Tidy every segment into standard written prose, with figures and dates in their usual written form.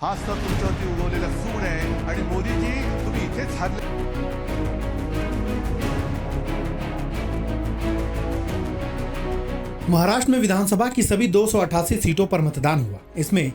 हाच तर तुमच्यावरती उगवलेला सूड आहे आणि मोदीजी तुम्ही इथेच हारले। महाराष्ट्र में विधानसभा की सभी 288 सीटों पर मतदान हुआ। इसमें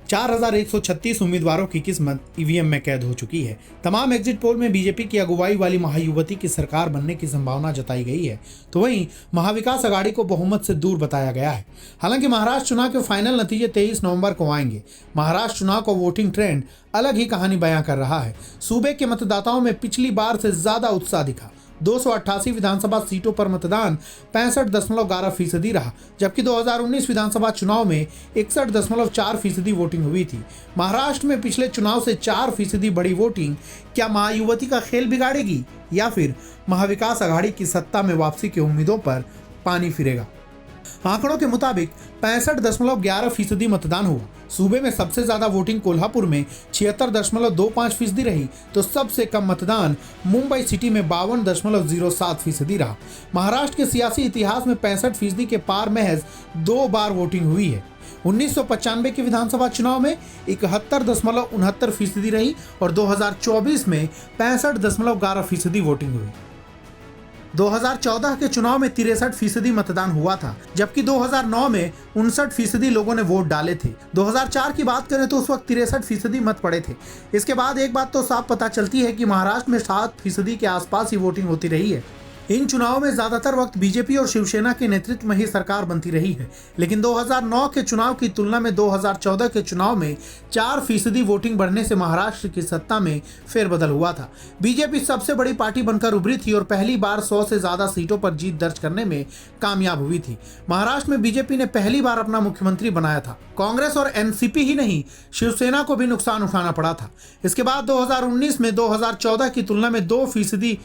4136 उम्मीदवारों की किस्मत ईवीएम में कैद हो चुकी है। तमाम एग्जिट पोल में बीजेपी की अगुवाई वाली महायुवती की सरकार बनने की संभावना जताई गई है, तो वहीं महाविकास अघाड़ी को बहुमत से दूर बताया गया है। हालांकि महाराष्ट्र चुनाव के फाइनल नतीजे 23 नवंबर को आएंगे। महाराष्ट्र चुनाव का वोटिंग ट्रेंड अलग ही कहानी बयां कर रहा है। सूबे के मतदाताओं में पिछली बार से ज्यादा उत्साह दिखा। 288 विधानसभा सीटों पर मतदान 65.11% रहा, जबकि 2019 विधानसभा चुनाव में 61.4% वोटिंग हुई थी। महाराष्ट्र में पिछले चुनाव से 4% बढ़ी वोटिंग क्या महायुवती का खेल बिगाड़ेगी या फिर महाविकास अघाड़ी की सत्ता में वापसी की उम्मीदों पर पानी फिरेगा? आंकड़ों के मुताबिक 65.11% मतदान हुआ। सूबे में सबसे ज्यादा वोटिंग कोल्हापुर में 76.25% रही, तो सबसे कम मतदान मुंबई सिटी में 52.07% रहा। महाराष्ट्र के सियासी इतिहास में 65% के पार महज 2 बार वोटिंग हुई है। 1995 के विधानसभा चुनाव में 71.69% रही और 2024 में 65.11% वोटिंग हुई। 2014 के चुनाव में 63% मतदान हुआ था, जबकि 2009 में 59% लोगों ने वोट डाले थे। 2004 की बात करें तो उस वक्त 63% मत पड़े थे। इसके बाद एक बात तो साफ पता चलती है कि महाराष्ट्र में 7% के आसपास ही वोटिंग होती रही है। इन चुनावों में ज्यादातर वक्त बीजेपी और शिवसेना के नेतृत्व में ही सरकार बनती रही है, लेकिन 2009 के चुनाव की तुलना में 2014 के चुनाव में 4% वोटिंग बढ़ने से महाराष्ट्र की सत्ता में फेरबदल हुआ था। बीजेपी सबसे बड़ी पार्टी बनकर उभरी थी और पहली बार 100 से ज्यादा सीटों पर जीत दर्ज करने में कामयाब हुई थी। महाराष्ट्र में बीजेपी ने पहली बार अपना मुख्यमंत्री बनाया था। कांग्रेस और एनसीपी ही नहीं, शिवसेना को भी नुकसान उठाना पड़ा था। इसके बाद 2019 में 2014 की तुलना में 2%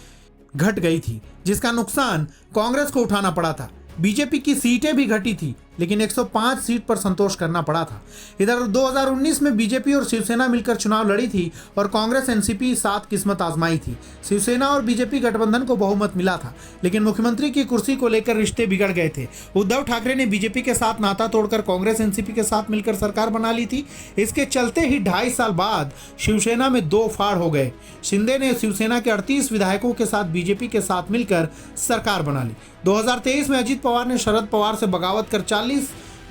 घट गई थी, जिसका नुकसान कांग्रेस को उठाना पड़ा था। बीजेपी की सीटें भी घटी थी, लेकिन 105 सीट पर संतोष करना पड़ा था। इधर 2019 में बीजेपी और शिवसेना मिलकर चुनाव लड़ी थी और कांग्रेस एनसीपी साथ किस्मत आजमाई थी। शिवसेना और बीजेपी गठबंधन को बहुमत मिला था, लेकिन मुख्यमंत्री की कुर्सी को लेकर रिश्ते बिगड़ गए थे। उद्धव ठाकरे ने बीजेपी के साथ नाता तोड़कर कांग्रेस एनसीपी के साथ मिलकर सरकार बना ली थी। इसके चलते ही 2.5 साल बाद शिवसेना में 2 फाड़ हो गए। शिंदे ने शिवसेना के 38 विधायकों के साथ बीजेपी के साथ मिलकर सरकार बना ली। 2023 में अजित पवार ने शरद पवार से बगावत कर 40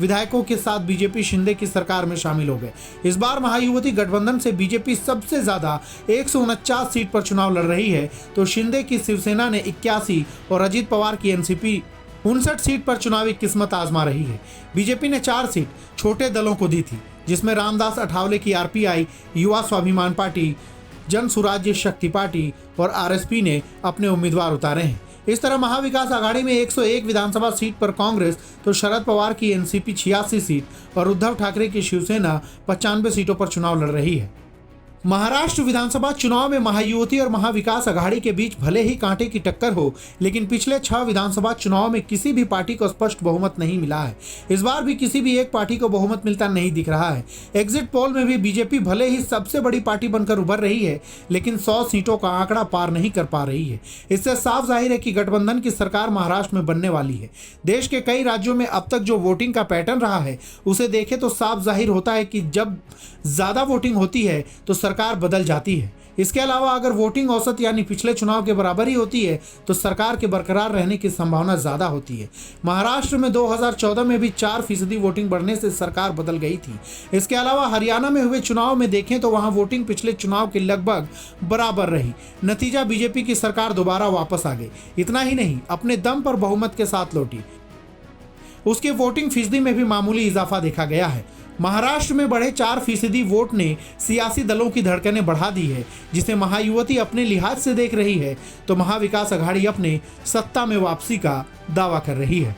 विधायकों के साथ बीजेपी शिंदे की सरकार में शामिल हो गए। इस बार महायुवती गठबंधन से बीजेपी सबसे ज्यादा 149 सीट पर चुनाव लड़ रही है, तो शिंदे की शिवसेना ने 81 और अजित पवार की एनसीपी 59 सीट पर चुनावी किस्मत आजमा रही है। बीजेपी ने 4 सीट छोटे दलों को दी थी, जिसमें रामदास अठावले की आरपीआई, युवा स्वाभिमान पार्टी, जन सुराज्य शक्ति पार्टी और आरएसपी ने अपने उम्मीदवार उतारे हैं। इस तरह महाविकास अघाड़ी में 101 विधानसभा सीट पर कांग्रेस, तो शरद पवार की एनसीपी 86 सीट और उद्धव ठाकरे की शिवसेना 95 सीटों पर चुनाव लड़ रही है। महाराष्ट्र विधानसभा चुनाव में महायुति और महाविकास अघाड़ी के बीच भले ही कांटे की टक्कर हो, लेकिन पिछले 6 विधानसभा चुनाव में किसी भी पार्टी को स्पष्ट बहुमत नहीं मिला है। इस बार भी किसी भी एक पार्टी को बहुमत मिलता नहीं दिख रहा है। एग्जिट पोल में भी बीजेपी भले ही सबसे बड़ी पार्टी बनकर उभर रही है, लेकिन 100 सीटों का आंकड़ा पार नहीं कर पा रही है। इससे साफ जाहिर है कि गठबंधन की सरकार महाराष्ट्र में बनने वाली है। देश के कई राज्यों में अब तक जो वोटिंग का पैटर्न रहा है, उसे देखे तो साफ जाहिर होता है कि जब ज्यादा वोटिंग होती है तो सरकार बदल जाती है। इसके अलावा अगर वोटिंग औसत यानी पिछले चुनाव के बराबर ही होती है तो सरकार के बरकरार रहने की संभावना ज्यादा होती है। महाराष्ट्र में 2014 में भी 4% वोटिंग बढ़ने से सरकार बदल गई थी। इसके अलावा हरियाणा में हुए चुनाव में देखें तो वहां वोटिंग पिछले चुनाव के लगभग बराबर रही। नतीजा बीजेपी की सरकार दोबारा वापस आ गई। इतना ही नहीं, अपने दम पर बहुमत के साथ लौटी। उसके वोटिंग फीसदी में भी मामूली इजाफा देखा गया है। महाराष्ट्र में बढ़े 4% वोट ने सियासी दलों की धड़कनें बढ़ा दी है, जिसे महायुवती अपने लिहाज से देख रही है, तो महाविकास अघाड़ी अपने सत्ता में वापसी का दावा कर रही है।